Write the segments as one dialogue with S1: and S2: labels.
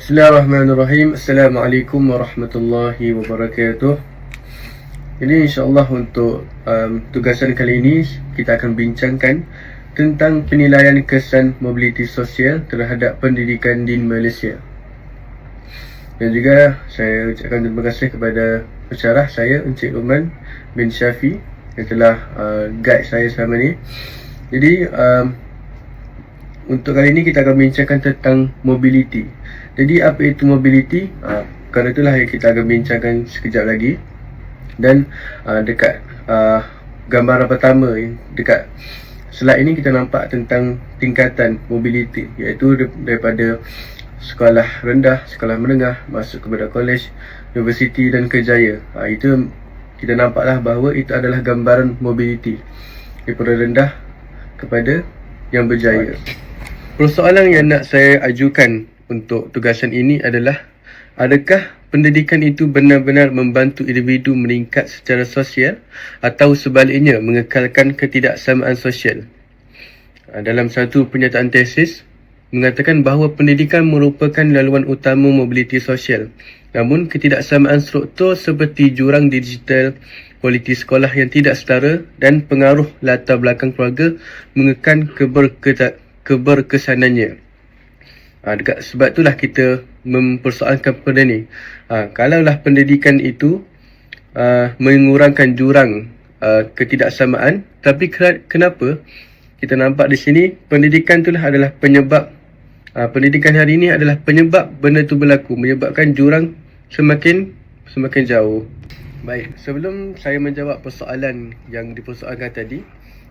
S1: Bismillahirrahmanirrahim. Assalamualaikum warahmatullahi wabarakatuh. Jadi insyaAllah untuk tugasan kali ini kita akan bincangkan tentang penilaian kesan mobiliti sosial terhadap pendidikan di Malaysia. Dan juga saya ucapkan terima kasih kepada pensyarah saya, Encik Luqman bin Syafi, yang telah guide saya selama ni. Jadi untuk kali ini kita akan bincangkan tentang mobiliti. Jadi apa itu mobiliti? Kerana itulah yang kita akan bincangkan sekejap lagi. Dan dekat gambaran pertama, dekat slide ini kita nampak tentang tingkatan mobiliti, iaitu daripada sekolah rendah, sekolah menengah, masuk kepada kolej, universiti dan kerjaya. Itu kita nampaklah bahawa itu adalah gambaran mobiliti daripada rendah kepada yang berjaya. Persoalan yang nak saya ajukan untuk tugasan ini adalah, adakah pendidikan itu benar-benar membantu individu meningkat secara sosial atau sebaliknya mengekalkan ketidaksamaan sosial? Dalam satu pernyataan tesis mengatakan bahawa pendidikan merupakan laluan utama mobiliti sosial. Namun ketidaksamaan struktur seperti jurang digital, kualiti sekolah yang tidak setara dan pengaruh latar belakang keluarga mengekang keberkesanannya. Sebab itulah kita mempersoalkan benda ni. Kalaulah pendidikan itu mengurangkan jurang ketidaksamaan, tapi kenapa kita nampak di sini pendidikan itulah adalah penyebab, pendidikan hari ini adalah penyebab benda tu berlaku, menyebabkan jurang semakin jauh. Baik, sebelum saya menjawab persoalan yang dipersoalkan tadi,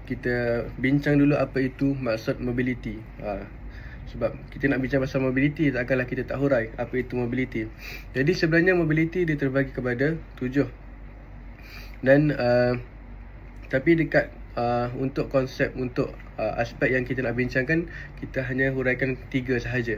S1: kita bincang dulu apa itu maksud mobiliti. Sebab kita nak bincang pasal mobiliti, takkanlah kita tak hurai apa itu mobiliti. Jadi sebenarnya mobiliti dia terbagi kepada 7. Dan tapi dekat untuk konsep, untuk aspek yang kita nak bincangkan, kita hanya huraikan 3 sahaja.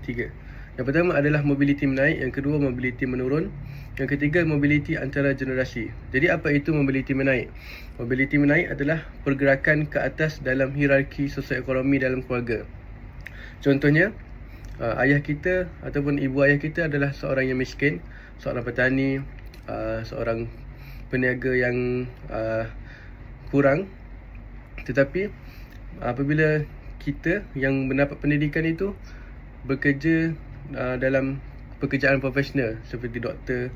S1: 3. Yang pertama adalah mobiliti menaik, yang kedua mobiliti menurun, yang ketiga mobiliti antara generasi. Jadi apa itu mobiliti menaik? Mobiliti menaik adalah pergerakan ke atas dalam hierarki sosioekonomi dalam keluarga. Contohnya, ayah kita ataupun ibu ayah kita adalah seorang yang miskin, seorang petani, seorang peniaga yang kurang. Tetapi apabila kita yang mendapat pendidikan itu bekerja dalam pekerjaan profesional seperti doktor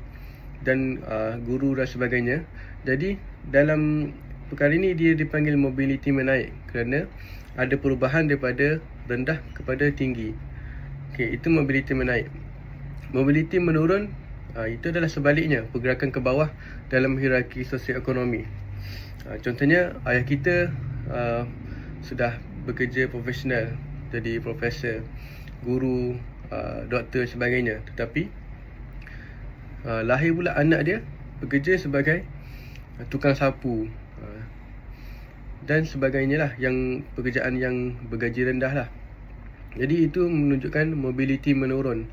S1: dan guru dan sebagainya, jadi dalam perkara ini dia dipanggil mobiliti menaik kerana ada perubahan daripada rendah kepada tinggi. Okey, itu mobiliti menaik. Mobiliti menurun, itu adalah sebaliknya, pergerakan ke bawah dalam hierarki sosioekonomi. Contohnya ayah kita sudah bekerja profesional, jadi profesor, guru, doktor sebagainya, tetapi lahir pula anak dia bekerja sebagai tukang sapu dan sebagainya lah, yang pekerjaan yang bergaji rendah lah. Jadi itu menunjukkan mobiliti menurun,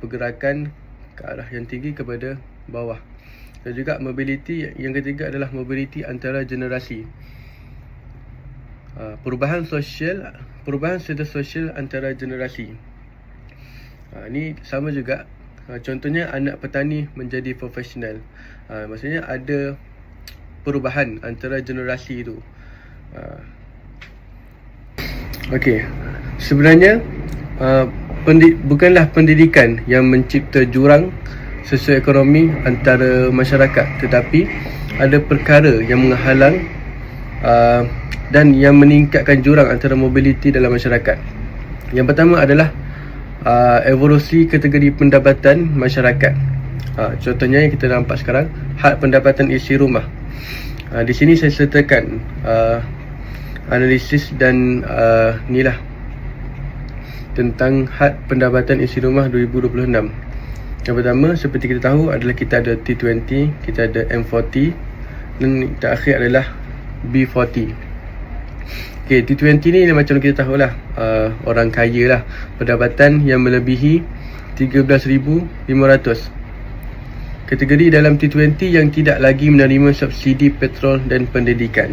S1: pergerakan ke arah yang tinggi kepada bawah. Dan juga mobiliti yang ketiga adalah mobiliti antara generasi, perubahan serta sosial antara generasi. Ini sama juga, contohnya anak petani menjadi profesional, maksudnya ada perubahan antara generasi itu. Okey, sebenarnya bukanlah pendidikan yang mencipta jurang sosioekonomi antara masyarakat, tetapi ada perkara yang menghalang dan yang meningkatkan jurang antara mobiliti dalam masyarakat. Yang pertama adalah evolusi kategori pendapatan masyarakat. Contohnya yang kita nampak sekarang, had pendapatan isi rumah. Di sini saya sertakan analisis dan inilah tentang had pendapatan isi rumah 2026. Yang pertama, seperti kita tahu, adalah kita ada T20, kita ada M40 dan terakhir adalah B40. Okey, T20 ni macam kita tahulah, orang kaya lah, pendapatan yang melebihi 13,500. Kategori dalam T20 yang tidak lagi menerima subsidi petrol dan pendidikan.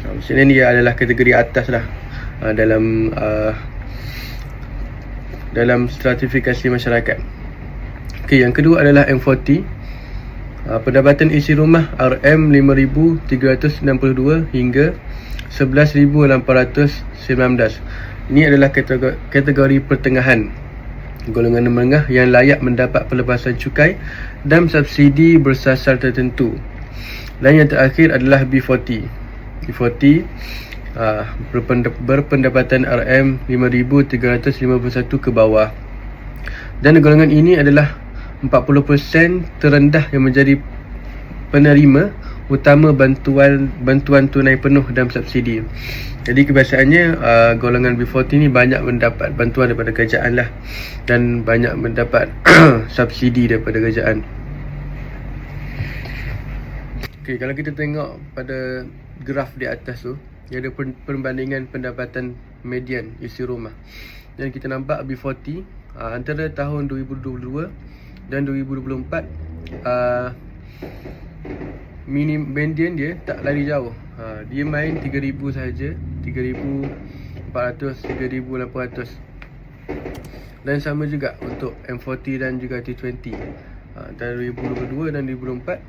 S1: Maksudnya ni adalah kategori atas lah dalam dalam stratifikasi masyarakat. Okey, yang kedua adalah M40. Pendapatan isi rumah RM5,362 hingga 11,819. Ini adalah kategori pertengahan, golongan menengah yang layak mendapat pelepasan cukai dan subsidi bersasar tertentu. Dan yang terakhir adalah B40. B40 berpendapatan RM5,351 ke bawah. Dan golongan ini adalah 40% terendah yang menjadi penerima utama bantuan tunai penuh dan subsidi. Jadi kebiasaannya golongan B40 ni banyak mendapat bantuan daripada kerajaan lah, dan banyak mendapat subsidi daripada kerajaan. Okey, kalau kita tengok pada graf di atas tu, dia ada perbandingan pendapatan median isi rumah. Dan kita nampak B40 antara tahun 2022 dan 2024 median dia tak lari jauh. Dia main 3,000 sahaja, 3,400, 3,800. Dan sama juga untuk M40 dan juga T20. Antara 2022 dan 2024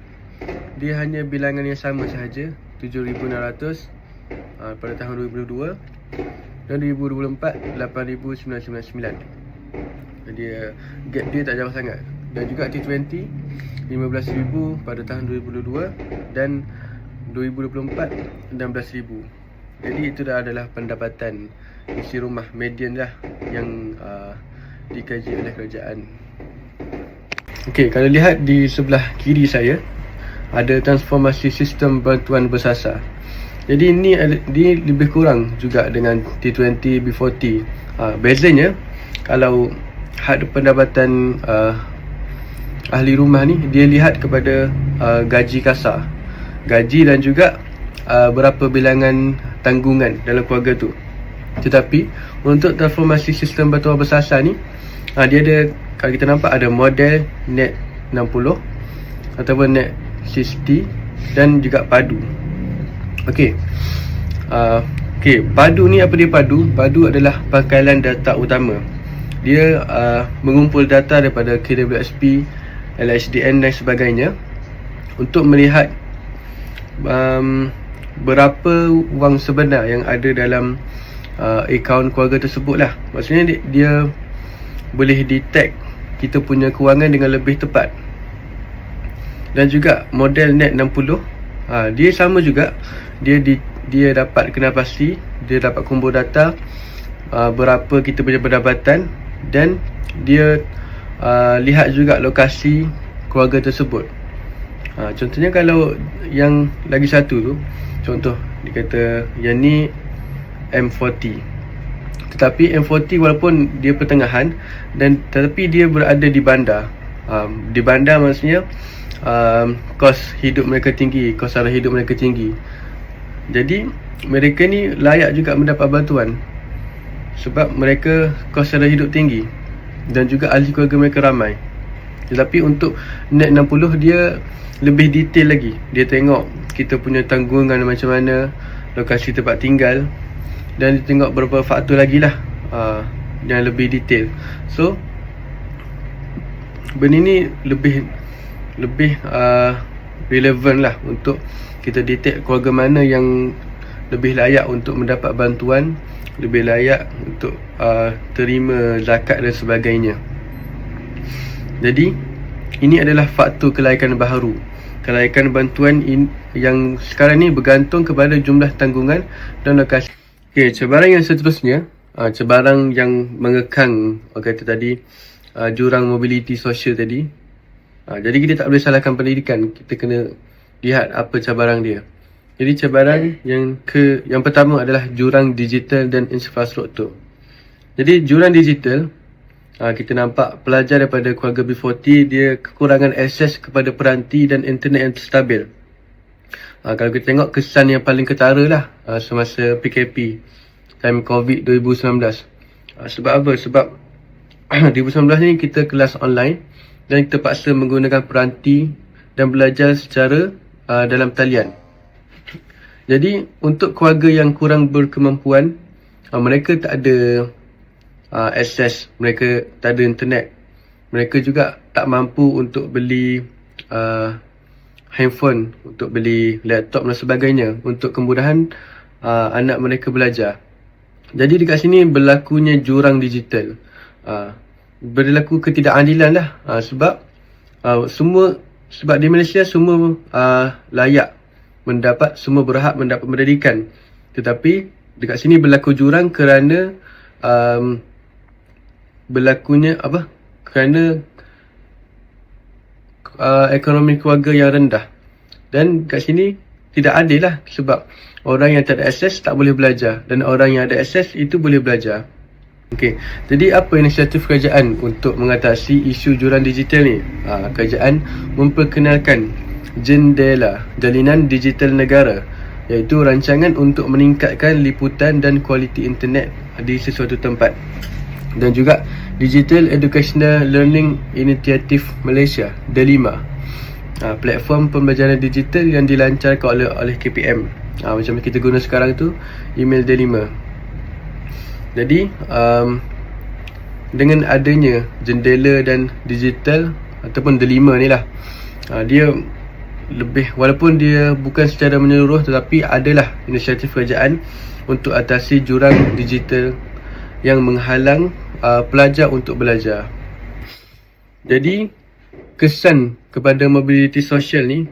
S1: dia hanya bilangan yang sama sahaja, 7,600 pada tahun 2022, dan 2024 8,999. Dia gap dia tak jauh sangat. Dan juga T20 15,000 pada tahun 2022 dan 2024 16,000. Jadi itu dah adalah pendapatan isi rumah median lah yang dikaji oleh kerajaan. Okey, kalau lihat di sebelah kiri saya ada transformasi sistem bantuan bersasar. Jadi ini lebih kurang juga dengan T20, B40. Bezanya kalau had pendapatan ahli rumah ni, dia lihat kepada gaji kasar, gaji dan juga berapa bilangan tanggungan dalam keluarga tu. Tetapi untuk transformasi sistem bantuan bersasar ni, dia ada, kalau kita nampak ada model net 60 ataupun net 60 dan juga padu. Okey. Padu ni apa dia padu? Padu adalah pangkalan data utama. Dia mengumpul data daripada KWSP, LHDN dan sebagainya untuk melihat berapa wang sebenar yang ada dalam akaun keluarga tersebut lah. Maksudnya dia boleh detect kita punya kewangan dengan lebih tepat. Dan juga model net 60, dia sama juga. Dia dapat kenal pasti, dia dapat kumpul data berapa kita punya pendapatan, dan dia lihat juga lokasi keluarga tersebut. Contohnya kalau yang lagi satu tu, contoh dia kata yang ni M40. Tetapi M40 walaupun dia pertengahan, tetapi dia berada di bandar. Di bandar maksudnya kos hidup mereka tinggi, kos sara hidup mereka tinggi. Jadi mereka ni layak juga mendapat bantuan sebab mereka kos sara hidup tinggi dan juga ahli keluarga mereka ramai. Tetapi untuk net 60 dia lebih detail lagi. Dia tengok kita punya tanggungan macam mana, lokasi tempat tinggal, dan dia tengok beberapa faktor lagi lah yang lebih detail. So benda ni lebih relevan lah untuk kita detect keluarga mana yang lebih layak untuk mendapat bantuan, lebih layak untuk terima zakat dan sebagainya. Jadi ini adalah faktor kelayakan baharu. Kelayakan bantuan yang sekarang ni bergantung kepada jumlah tanggungan dan lokasi. Okey, cabaran yang seterusnya, cabaran yang mengekang, kata tadi, jurang mobiliti sosial tadi. Jadi kita tak boleh salahkan pendidikan, kita kena lihat apa cabaran dia. Jadi cabaran yang pertama adalah jurang digital dan infrastruktur. Jadi jurang digital, kita nampak pelajar daripada keluarga B40 dia kekurangan akses kepada peranti dan internet yang stabil. Kalau kita tengok kesan yang paling ketara lah semasa PKP, time COVID 2019. Sebab apa? Sebab 2019 ni kita kelas online dan kita paksa menggunakan peranti dan belajar secara dalam talian. Jadi untuk keluarga yang kurang berkemampuan, mereka tak ada akses, mereka tak ada internet, mereka juga tak mampu untuk beli handphone, untuk beli laptop dan sebagainya untuk kemudahan anak mereka belajar. Jadi dekat sini berlakunya jurang digital, berlaku ketidakadilan lah, sebab di Malaysia semua layak mendapat, semua berhak mendapat pendidikan, tetapi dekat sini berlaku jurang kerana kerana ekonomi keluarga yang rendah. Dan kat sini tidak adil lah, sebab orang yang tak ada akses tak boleh belajar, dan orang yang ada akses itu boleh belajar. Okey, jadi apa inisiatif kerajaan untuk mengatasi isu jurang digital ni? Kerajaan memperkenalkan Jendela Jalinan Digital Negara, iaitu rancangan untuk meningkatkan liputan dan kualiti internet di sesuatu tempat. Dan juga Digital Educational Learning Initiative Malaysia, DELIMA, platform pembelajaran digital yang dilancarkan oleh KPM. Macam kita guna sekarang tu, email DELIMA. Jadi dengan adanya jendela dan digital ataupun DELIMA ni lah, dia lebih, walaupun dia bukan secara menyeluruh, tetapi adalah inisiatif kerajaan untuk atasi jurang digital yang menghalang pelajar untuk belajar. Jadi kesan kepada mobiliti sosial ni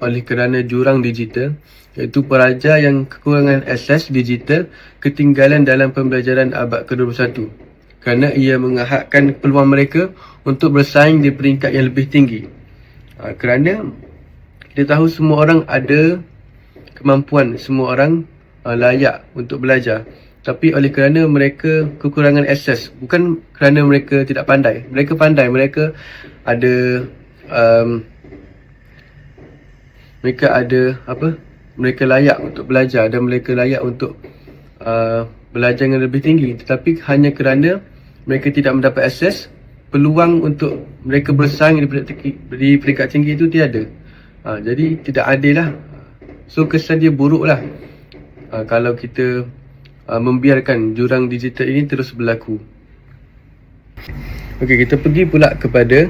S1: oleh kerana jurang digital, iaitu pelajar yang kekurangan akses digital ketinggalan dalam pembelajaran abad ke-21, kerana ia menghadkan peluang mereka untuk bersaing di peringkat yang lebih tinggi. Kerana kita tahu semua orang ada kemampuan, semua orang layak untuk belajar, tapi oleh kerana mereka kekurangan akses, bukan kerana mereka tidak pandai, mereka pandai, mereka ada mereka layak untuk belajar dan mereka layak untuk belajar yang lebih tinggi, tetapi hanya kerana mereka tidak mendapat akses, peluang untuk mereka bersaing di peringkat tinggi itu tiada. Jadi tidak adil lah. So kesan dia buruk lah kalau kita membiarkan jurang digital ini terus berlaku. Okey, kita pergi pula kepada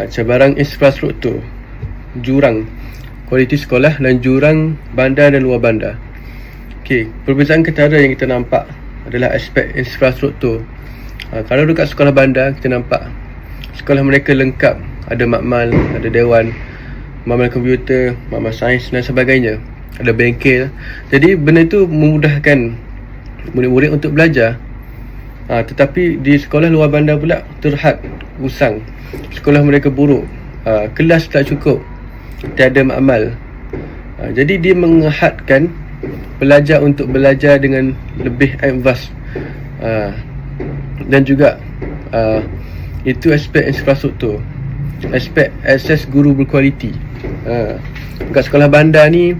S1: cabaran infrastruktur, jurang kualiti sekolah dan jurang bandar dan luar bandar. Okey, perbezaan ketara yang kita nampak adalah aspek infrastruktur. Kalau dekat sekolah bandar, kita nampak sekolah mereka lengkap, ada makmal, ada dewan, makmal komputer, makmal sains dan sebagainya, ada bengkel. Jadi benda itu memudahkan murid-murid untuk belajar. Tetapi di sekolah luar bandar pula terhad, usang, sekolah mereka buruk, kelas tak cukup, tiada makmal. Jadi dia menghadkan pelajar untuk belajar dengan lebih advance. Dan juga itu aspek infrastruktur, aspek akses guru berkualiti. Dekat sekolah bandar ni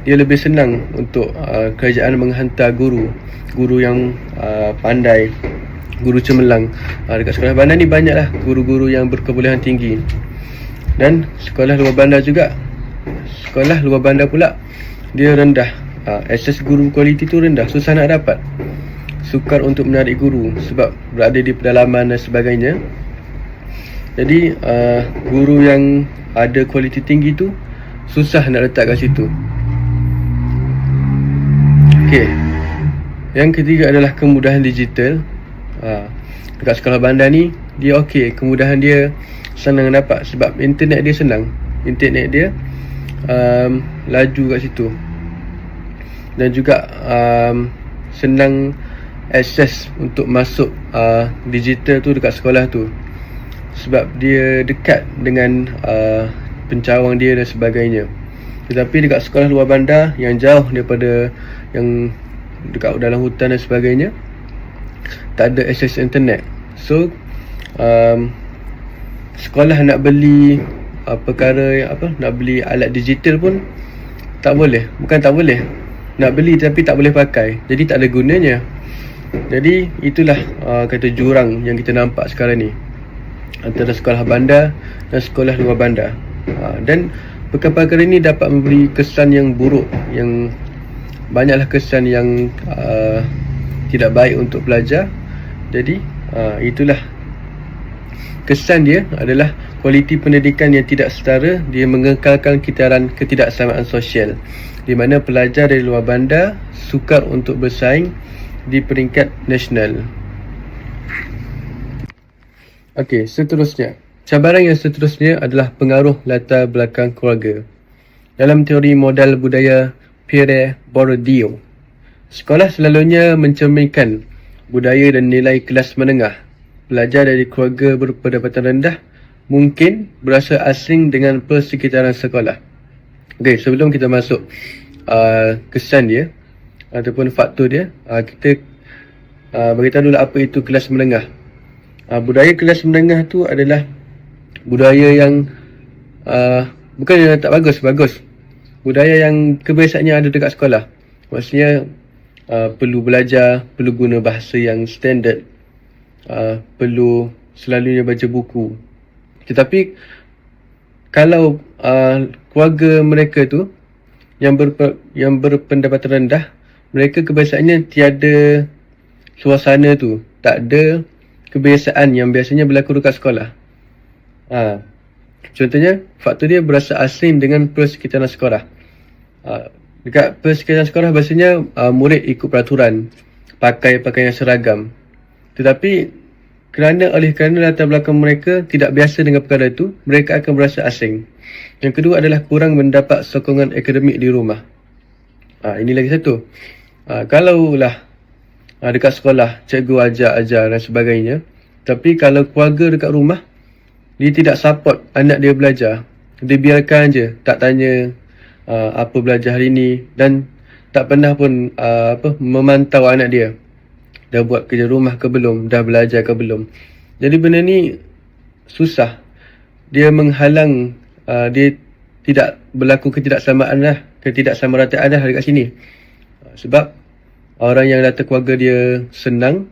S1: dia lebih senang untuk kerajaan menghantar guru yang pandai, guru cemerlang. Dekat sekolah bandar ni banyaklah guru-guru yang berkebolehan tinggi. Dan sekolah luar bandar juga, sekolah luar bandar pula dia rendah, akses guru kualiti tu rendah, susah nak dapat, sukar untuk menarik guru sebab berada di pedalaman dan sebagainya. Jadi guru yang ada kualiti tinggi tu susah nak letak kat situ. Okey, yang ketiga adalah kemudahan digital. Dekat sekolah bandar ni dia okey, kemudahan dia senang dapat sebab internet dia senang, internet dia laju kat situ, dan juga senang akses untuk masuk digital tu dekat sekolah tu sebab dia dekat dengan pencawang dia dan sebagainya. Tetapi dekat sekolah luar bandar yang jauh daripada, yang dekat dalam hutan dan sebagainya, tak ada akses internet. So sekolah nak beli nak beli alat digital pun tak boleh. Bukan tak boleh, nak beli tapi tak boleh pakai, jadi tak ada gunanya. Jadi itulah kata jurang yang kita nampak sekarang ni antara sekolah bandar dan sekolah luar bandar. Dan perkara-perkara ini dapat memberi kesan yang buruk, yang banyaklah kesan yang tidak baik untuk pelajar, Jadi itulah kesan dia adalah kualiti pendidikan yang tidak setara. Dia mengekalkan kitaran ketidaksamaan sosial, di mana pelajar dari luar bandar sukar untuk bersaing di peringkat nasional. Okey, seterusnya. Cabaran yang seterusnya adalah pengaruh latar belakang keluarga. Dalam teori modal budaya Pierre Bourdieu, sekolah selalunya mencerminkan budaya dan nilai kelas menengah. Pelajar dari keluarga berpendapatan rendah mungkin berasa asing dengan persekitaran sekolah. Okey, sebelum kita masuk kesan dia ataupun faktor dia, kita beritahu dulu apa itu kelas menengah. Budaya kelas menengah tu adalah budaya yang bukan yang tak bagus. Budaya yang kebiasaannya ada dekat sekolah. Maksudnya perlu belajar, perlu guna bahasa yang standard, perlu selalunya baca buku. Tetapi kalau keluarga mereka tu yang berpendapatan rendah, mereka kebiasaannya tiada suasana tu, tak ada kebiasaan yang biasanya berlaku dekat sekolah. Contohnya, faktor dia berasa asing dengan persekitaran sekolah. Dekat persekitaran sekolah biasanya murid ikut peraturan, pakai pakaian seragam. Tetapi kerana latar belakang mereka tidak biasa dengan perkara itu, mereka akan berasa asing. Yang kedua adalah kurang mendapat sokongan akademik di rumah. Ini lagi satu. Kalaulah dekat sekolah cikgu ajar dan sebagainya, tapi kalau keluarga dekat rumah dia tidak support anak dia belajar, dia biarkan je, tak tanya apa belajar hari ni, dan tak pernah pun memantau anak dia dah buat kerja rumah ke belum, dah belajar ke belum. Jadi benda ni susah. Dia menghalang dia tidak berlaku ketidaksamarataan dah dekat sini. Sebab orang yang latar keluarga dia senang,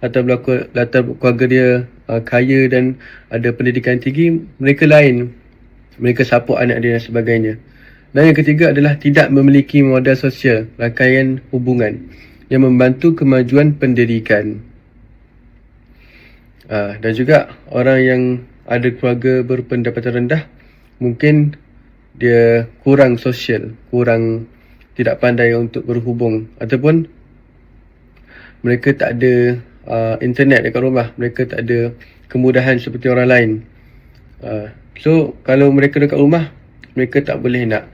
S1: latar keluarga dia kaya dan ada pendidikan tinggi, mereka lain. Mereka support anak dia dan sebagainya. Dan yang ketiga adalah tidak memiliki modal sosial, rangkaian hubungan yang membantu kemajuan pendidikan. Dan juga orang yang ada keluarga berpendapatan rendah, mungkin dia kurang sosial, kurang tidak pandai untuk berhubung, ataupun mereka tak ada internet dekat rumah, mereka tak ada kemudahan seperti orang lain. So kalau mereka dekat rumah, mereka tak boleh nak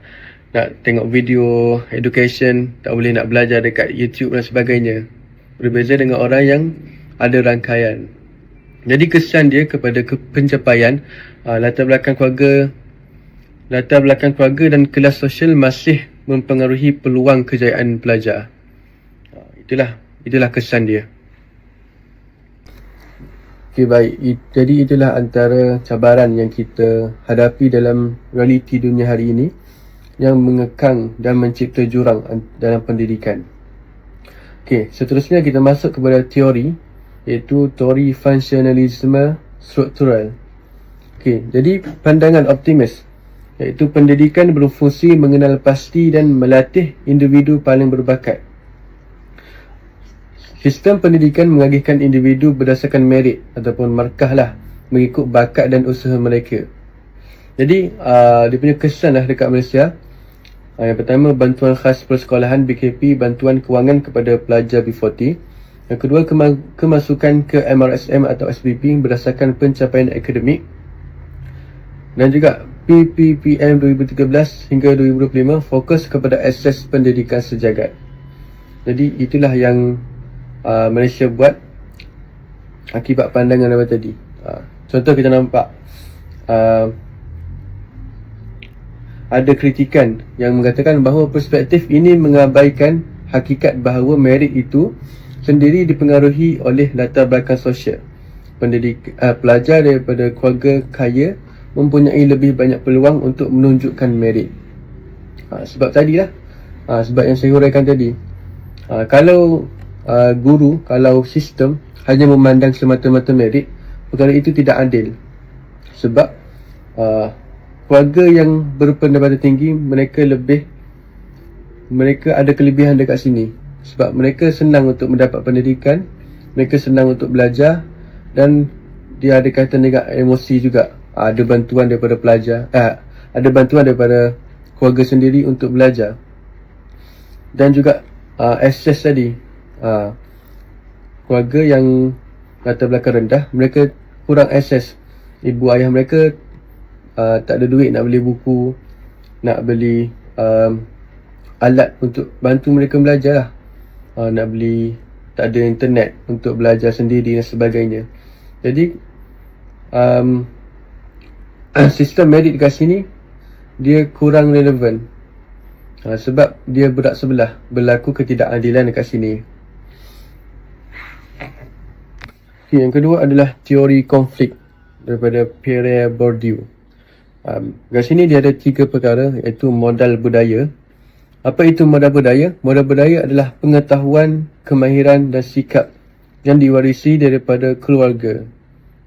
S1: tengok video education, tak boleh nak belajar dekat YouTube dan sebagainya. Berbeza dengan orang yang ada rangkaian. Jadi kesan dia kepada pencapaian latar belakang keluarga dan kelas sosial masih mempengaruhi peluang kejayaan pelajar. Itulah kesan dia. Okay, baik. Jadi itulah antara cabaran yang kita hadapi dalam realiti dunia hari ini yang mengekang dan mencipta jurang dalam pendidikan. Okay, seterusnya kita masuk kepada teori, iaitu teori functionalisme struktural. Okay, jadi pandangan optimis, iaitu pendidikan berfungsi mengenal pasti dan melatih individu paling berbakat. Sistem pendidikan mengagihkan individu berdasarkan merit ataupun markah lah, mengikut bakat dan usaha mereka. Jadi dia punya kesan lah dekat Malaysia. Yang pertama, bantuan khas persekolahan BKP, bantuan kewangan kepada pelajar B40. Yang kedua, kemasukan ke MRSM atau SPP berdasarkan pencapaian akademik. Dan juga PPPM 2013 hingga 2025 fokus kepada akses pendidikan sejagat. Jadi itulah yang Malaysia buat akibat pandangan apa tadi. Contoh kita nampak ada kritikan yang mengatakan bahawa perspektif ini mengabaikan hakikat bahawa merit itu sendiri dipengaruhi oleh latar belakang sosial. Pelajar daripada keluarga kaya mempunyai lebih banyak peluang untuk menunjukkan merit. Sebab tadilah, sebab yang saya huraikan tadi. Kalau guru, kalau sistem hanya memandang semata-mata merit, perkara itu tidak adil. Sebab keluarga yang berpendapatan tinggi, mereka ada kelebihan dekat sini. Sebab mereka senang untuk mendapat pendidikan, mereka senang untuk belajar, dan dia ada kaitan dengan emosi juga. Ada bantuan daripada pelajar, ada bantuan daripada keluarga sendiri untuk belajar. Dan juga akses tadi, keluarga yang latar belakang rendah, mereka kurang akses. Ibu ayah mereka tak ada duit nak beli buku, nak beli alat untuk bantu mereka belajar lah. Nak beli, tak ada internet untuk belajar sendiri dan sebagainya. Jadi sistem merit kat sini dia kurang relevan, sebab dia berat sebelah, berlaku ketidakadilan dekat sini. Okay, yang kedua adalah teori konflik daripada Pierre Bourdieu. Kat sini dia ada 3 perkara, iaitu modal budaya. Apa itu modal budaya? Modal budaya adalah pengetahuan, kemahiran dan sikap yang diwarisi daripada keluarga.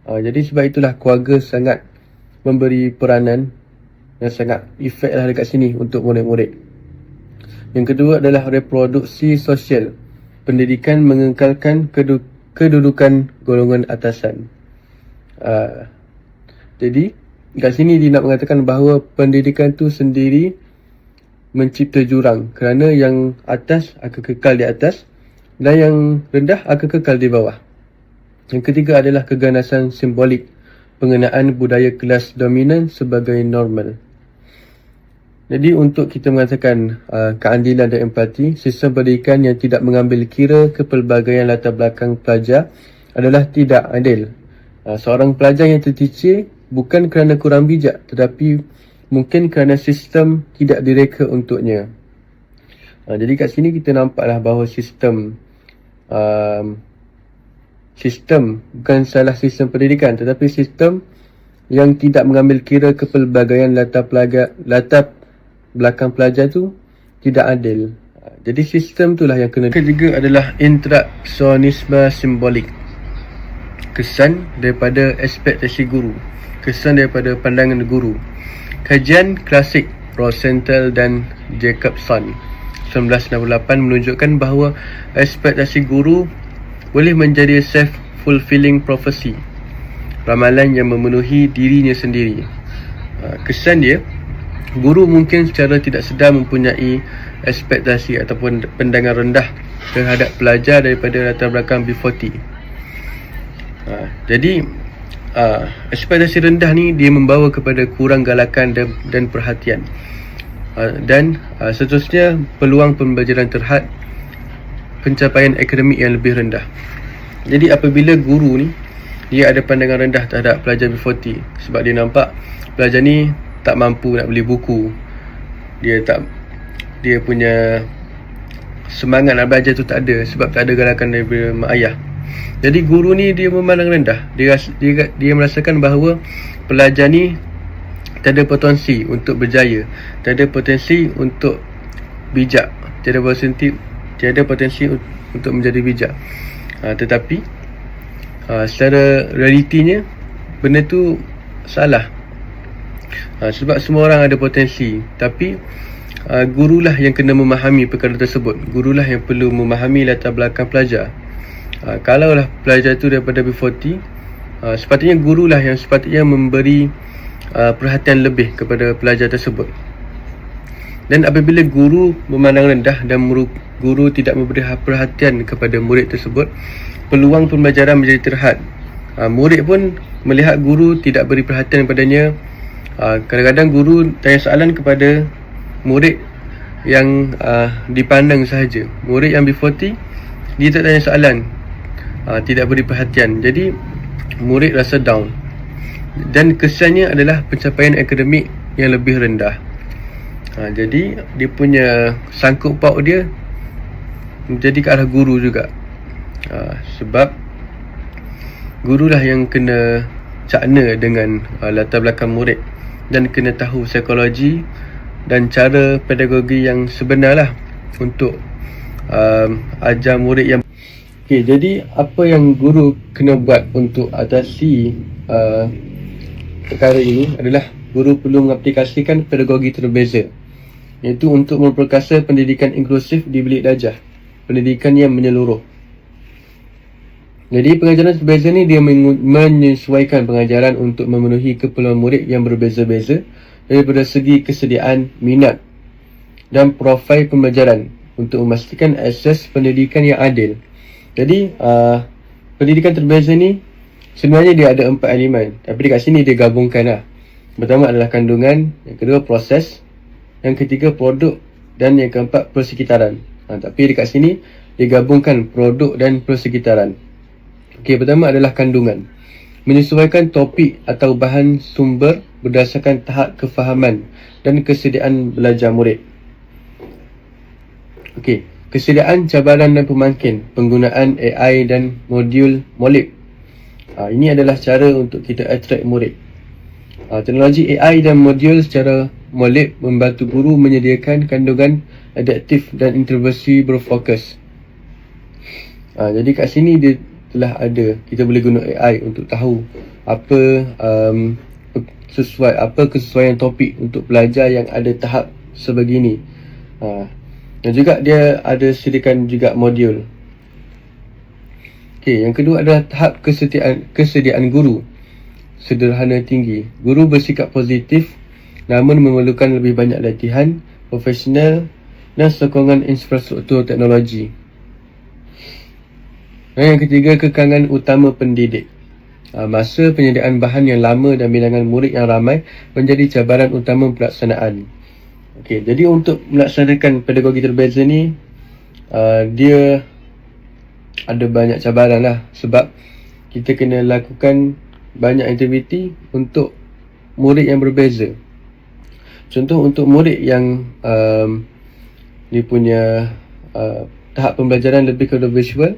S1: Jadi sebab itulah keluarga sangat memberi peranan yang sangat efek lah dekat sini untuk murid-murid. Yang kedua adalah reproduksi sosial. Pendidikan mengekalkan kedudukan golongan atasan. Jadi kat sini dia nak mengatakan bahawa pendidikan tu sendiri mencipta jurang, kerana yang atas akan kekal di atas dan yang rendah akan kekal di bawah. Yang ketiga adalah keganasan simbolik, pengenaan budaya kelas dominan sebagai normal. Jadi untuk kita mengatakan keadilan dan empati, sistem pendidikan yang tidak mengambil kira kepelbagaian latar belakang pelajar adalah tidak adil. Seorang pelajar yang tercicir bukan kerana kurang bijak, tetapi mungkin kerana sistem tidak direka untuknya. Jadi kat sini kita nampaklah bahawa sistem bukan salah sistem pendidikan, tetapi sistem yang tidak mengambil kira kepelbagaian latar belakang pelajar tu tidak adil. Jadi sistem itulah yang kena. Ketiga adalah interaksionisme simbolik. Kesan daripada ekspektasi guru, kesan daripada pandangan guru. Kajian klasik Rosenthal dan Jacobson 1968 menunjukkan bahawa ekspektasi guru boleh menjadi self-fulfilling prophecy, ramalan yang memenuhi dirinya sendiri. Kesan dia, guru mungkin secara tidak sedar mempunyai ekspektasi ataupun pandangan rendah terhadap pelajar daripada latar belakang B40. Jadi ekspektasi rendah ni dia membawa kepada kurang galakan dan perhatian, dan seterusnya peluang pembelajaran terhad, pencapaian akademik yang lebih rendah. Jadi apabila guru ni dia ada pandangan rendah terhadap pelajar B40 sebab dia nampak pelajar ni tak mampu nak beli buku, dia punya semangat nak belajar tu tak ada sebab tak ada galakan daripada mak ayah. Jadi guru ni dia memandang rendah. Dia merasakan bahawa pelajar ni tak ada potensi untuk berjaya, tak ada potensi untuk bijak, tiada potensi untuk menjadi bijak. Tetapi secara realitinya benda tu salah. Sebab semua orang ada potensi, tapi gurulah yang kena memahami perkara tersebut. Gurulah yang perlu memahami latar belakang pelajar. Kalaulah pelajar tu daripada B40, sepatutnya gurulah yang sepatutnya memberi perhatian lebih kepada pelajar tersebut. Dan apabila guru memandang rendah dan guru tidak memberi perhatian kepada murid tersebut, peluang pembelajaran menjadi terhad. Murid pun melihat guru tidak beri perhatian kepadanya. Kadang-kadang guru tanya soalan kepada murid yang dipandang sahaja. Murid yang B40 dia tak tanya soalan, tidak beri perhatian. Jadi murid rasa down, dan kesannya adalah pencapaian akademik yang lebih rendah. Jadi dia punya sangkut paut dia menjadi ke arah guru juga. Sebab gurulah yang kena cakna dengan latar belakang murid dan kena tahu psikologi dan cara pedagogi yang sebenarlah untuk ajar murid yang. Okey, jadi apa yang guru kena buat untuk atasi perkara ini adalah guru perlu mengaplikasikan pedagogi terbeza, iaitu untuk memperkasa pendidikan inklusif di bilik darjah, pendidikan yang menyeluruh. Jadi pengajaran berbeza ni dia menyesuaikan pengajaran untuk memenuhi keperluan murid yang berbeza-beza daripada segi kesediaan, minat dan profil pembelajaran untuk memastikan akses pendidikan yang adil. Jadi pendidikan terbeza ni sebenarnya dia ada 4 elemen, tapi dekat sini dia gabungkan lah. Pertama adalah kandungan, yang kedua proses, yang ketiga produk dan yang keempat persekitaran. Tapi dekat sini dia gabungkan produk dan persekitaran. Okey, pertama adalah kandungan. Menyesuaikan topik atau bahan sumber berdasarkan tahap kefahaman dan kesediaan belajar murid. Okey, kesediaan cabaran dan pemangkin, penggunaan AI dan modul MOLIP. Ini adalah cara untuk kita attract murid. Teknologi AI dan modul secara MOLIP membantu guru menyediakan kandungan adaptif dan intervensi berfokus. Jadi kat sini dia telah ada, kita boleh guna AI untuk tahu apa kesesuaian topik untuk pelajar yang ada tahap sebegini. Dan juga dia ada sediakan juga modul. Okey, yang kedua adalah tahap kesediaan guru. Sederhana tinggi. Guru bersikap positif namun memerlukan lebih banyak latihan profesional dan sokongan infrastruktur teknologi. Dan yang ketiga, kekangan utama pendidik. Masa penyediaan bahan yang lama dan bilangan murid yang ramai menjadi cabaran utama pelaksanaan. Okey, jadi untuk melaksanakan pedagogi terbeza ni, dia ada banyak cabaran lah, sebab kita kena lakukan banyak aktiviti untuk murid yang berbeza. Contoh untuk murid yang dia punya tahap pembelajaran lebih kepada visual,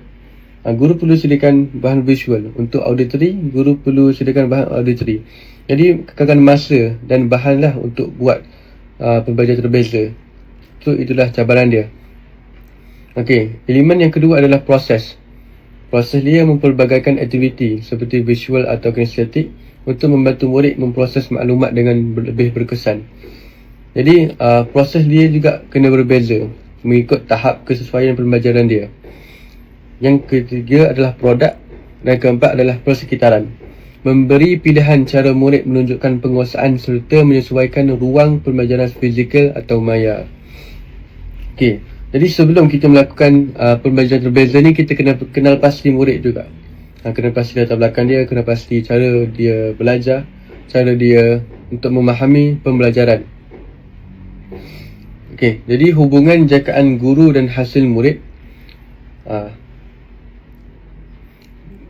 S1: guru perlu sediakan bahan visual. Untuk auditory, guru perlu sediakan bahan auditory. Jadi kekangan masa dan bahan lah untuk buat pembelajaran terbeza. So itulah cabaran dia. Okey, elemen yang kedua adalah proses. Proses dia mempelbagaikan aktiviti seperti visual atau kinestetik untuk membantu murid memproses maklumat dengan lebih berkesan. Jadi proses dia juga kena berbeza mengikut tahap kesesuaian pembelajaran dia. Yang ketiga adalah produk dan keempat adalah persekitaran. Memberi pilihan cara murid menunjukkan penguasaan serta menyesuaikan ruang pembelajaran fizikal atau maya. Okey, jadi sebelum kita melakukan pembelajaran terbeza ni, kita kena kenal pasti murid juga. Kena pasti latar belakang dia, kena pasti cara dia belajar, cara dia untuk memahami pembelajaran. Okey, jadi hubungan jakaan guru dan hasil murid.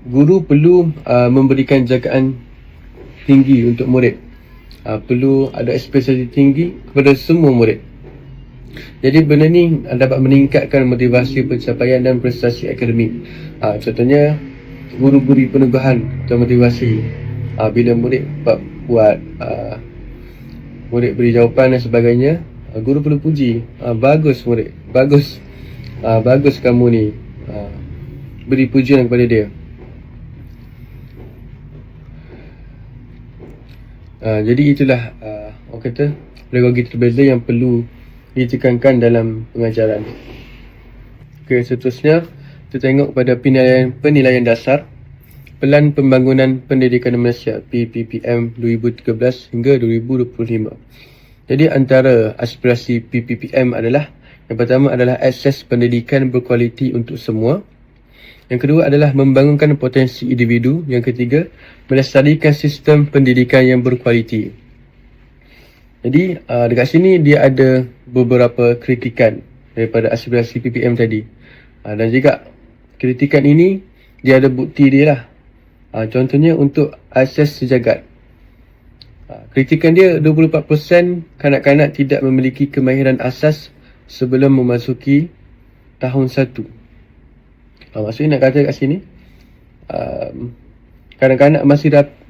S1: Guru perlu memberikan jagaan tinggi untuk murid. Perlu ada ekspektasi tinggi kepada semua murid. Jadi benda ni dapat meningkatkan motivasi pencapaian dan prestasi akademik. Contohnya, guru beri peneguhan atau motivasi. Bila murid buat murid beri jawapan dan sebagainya, guru perlu puji. Bagus murid, bagus, bagus kamu ni. Beri pujian kepada dia. Jadi itulah orang kata pedagogi terbeza yang perlu ditekankan dalam pengajaran. Okey, seterusnya kita tengok pada penilaian dasar Pelan Pembangunan Pendidikan Malaysia PPPM 2013 hingga 2025. Jadi antara aspirasi PPPM adalah, yang pertama adalah akses pendidikan berkualiti untuk semua. Yang kedua adalah membangunkan potensi individu. Yang ketiga, melestarikan sistem pendidikan yang berkualiti. Jadi dekat sini dia ada beberapa kritikan daripada aspirasi PPM tadi. Dan juga kritikan ini dia ada bukti dia lah. Contohnya untuk akses sejagat. Kritikan dia 24% kanak-kanak tidak memiliki kemahiran asas sebelum memasuki tahun 1. Maksudnya nak kata kat sini, kanak-kanak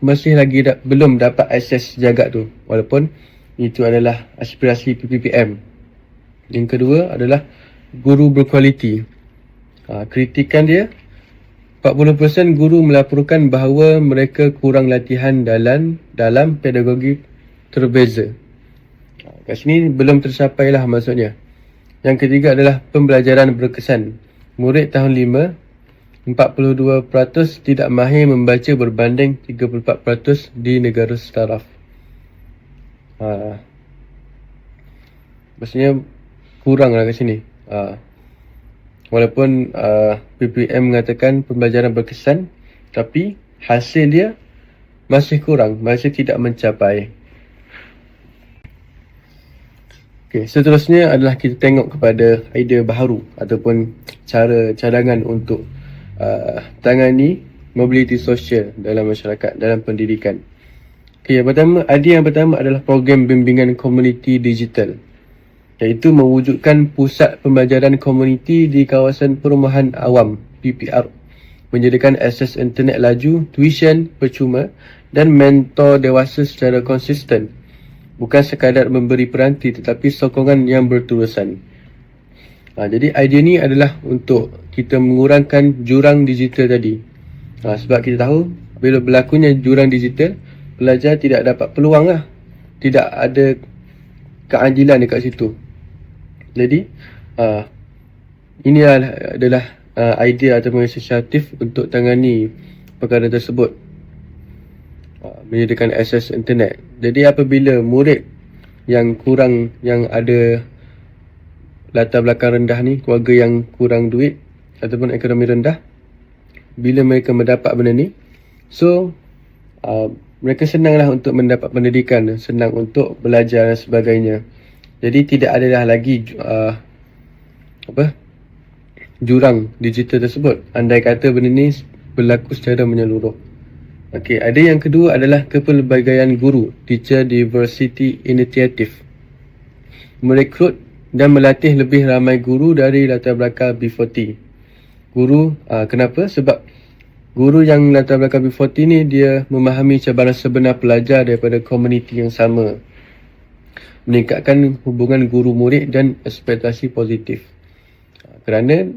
S1: masih lagi belum dapat akses sejagat tu, walaupun itu adalah aspirasi PPPM. Yang kedua adalah guru berkualiti. Kritikan dia, 40% guru melaporkan bahawa mereka kurang latihan dalam pedagogi terbeza. Kat sini belum tercapai lah maksudnya. Yang ketiga adalah pembelajaran berkesan. Murid tahun 5 42% tidak mahir membaca berbanding 34% di negara setaraf. Maksudnya kurang lah kat sini. Walaupun PPM mengatakan pembelajaran berkesan, tapi hasil dia masih kurang, masih tidak mencapai. Okay, seterusnya adalah kita tengok kepada idea baharu ataupun cara cadangan untuk tangani mobiliti sosial dalam masyarakat, dalam pendidikan. Okay, idea yang pertama adalah program bimbingan komuniti digital, iaitu mewujudkan pusat pembelajaran komuniti di kawasan perumahan awam PPR, menyediakan akses internet laju, tuition percuma dan mentor dewasa secara konsisten. Bukan sekadar memberi peranti tetapi sokongan yang berterusan. Jadi idea ni adalah untuk kita mengurangkan jurang digital tadi. Sebab kita tahu bila berlakunya jurang digital, pelajar tidak dapat peluang lah. Tidak ada keadilan dekat situ. Jadi ini adalah idea atau inisiatif untuk tangani perkara tersebut. Menyediakan akses internet. Jadi apabila murid yang kurang, yang ada latar belakang rendah ni, keluarga yang kurang duit ataupun ekonomi rendah, bila mereka mendapat benda ni, so mereka senanglah untuk mendapat pendidikan, senang untuk belajar dan sebagainya. Jadi tidak adalah lagi jurang digital tersebut, andai kata benda ni berlaku secara menyeluruh. Okey, ada yang kedua adalah kepelbagaian guru, Teacher Diversity Initiative. Merekrut dan melatih lebih ramai guru dari latar belakang B40. Guru, kenapa? Sebab guru yang latar belakang B40 ni dia memahami cabaran sebenar pelajar daripada komuniti yang sama. Meningkatkan hubungan guru murid dan ekspektasi positif. Kerana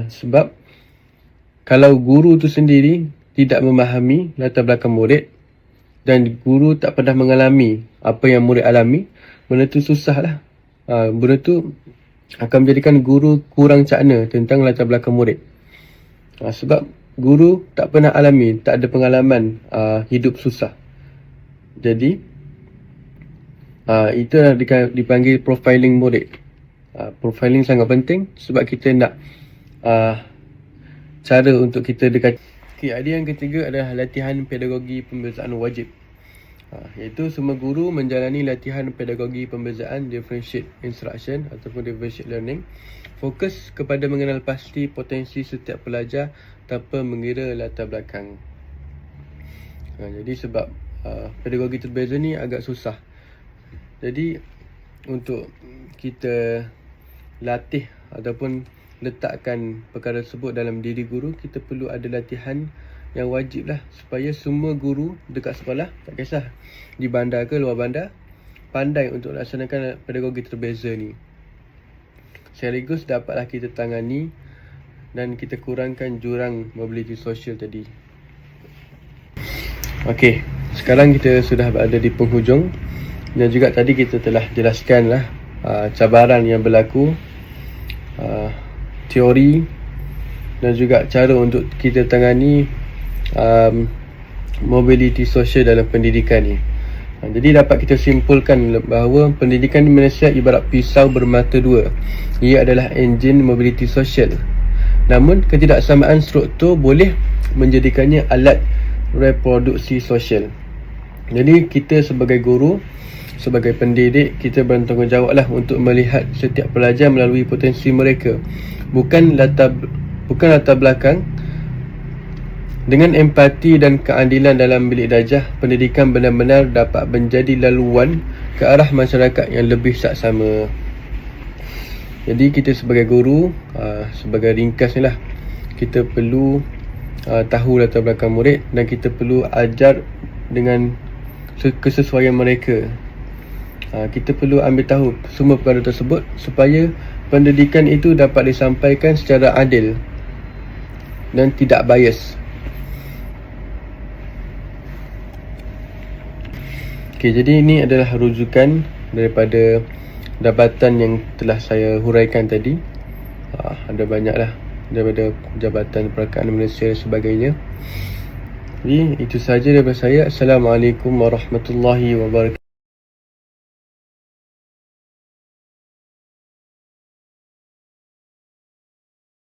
S1: sebab kalau guru tu sendiri tidak memahami latar belakang murid dan guru tak pernah mengalami apa yang murid alami, benda tu susah lah. Benda tu akan menjadikan guru kurang cakna tentang latar belakang murid. Sebab guru tak pernah alami, tak ada pengalaman hidup susah. Jadi itu dipanggil profiling murid. Profiling sangat penting sebab kita nak cara untuk kita dekat. Okay, idea yang ketiga adalah latihan pedagogi pembezaan wajib. Iaitu semua guru menjalani latihan pedagogi pembezaan differentiate instruction ataupun differentiate learning. Fokus kepada mengenal pasti potensi setiap pelajar tanpa mengira latar belakang. Jadi sebab pedagogi terbeza ni agak susah. Jadi untuk kita latih ataupun letakkan perkara tersebut dalam diri guru, kita perlu ada latihan yang wajib lah, supaya semua guru dekat sekolah, tak kisah di bandar ke luar bandar, pandai untuk laksanakan pedagogi terbeza ni. Sekaligus dapatlah kita tangani dan kita kurangkan jurang mobiliti sosial tadi. Okey, sekarang kita sudah berada di penghujung dan juga tadi kita telah jelaskan lah cabaran yang berlaku, teori dan juga cara untuk kita tangani mobiliti sosial dalam pendidikan ni. Jadi dapat kita simpulkan bahawa pendidikan di Malaysia ibarat pisau bermata dua. Ia adalah enjin mobiliti sosial. Namun ketidaksamaan struktur boleh menjadikannya alat reproduksi sosial. Jadi kita sebagai guru, sebagai pendidik, kita bertanggungjawablah untuk melihat setiap pelajar melalui potensi mereka, bukan latar belakang. Dengan empati dan keadilan dalam bilik darjah, pendidikan benar-benar dapat menjadi laluan ke arah masyarakat yang lebih saksama. Jadi kita sebagai guru, sebagai ringkas ni lah, kita perlu tahu latar belakang murid dan kita perlu ajar dengan kesesuaian mereka. Kita perlu ambil tahu semua perkara tersebut supaya pendidikan itu dapat disampaikan secara adil dan tidak bias. Okay, jadi ini adalah rujukan daripada dapatan yang telah saya huraikan tadi. Ada banyaklah daripada Jabatan Perakaan Malaysia dan sebagainya. Jadi itu sahaja daripada saya. Assalamualaikum warahmatullahi wabarakatuh.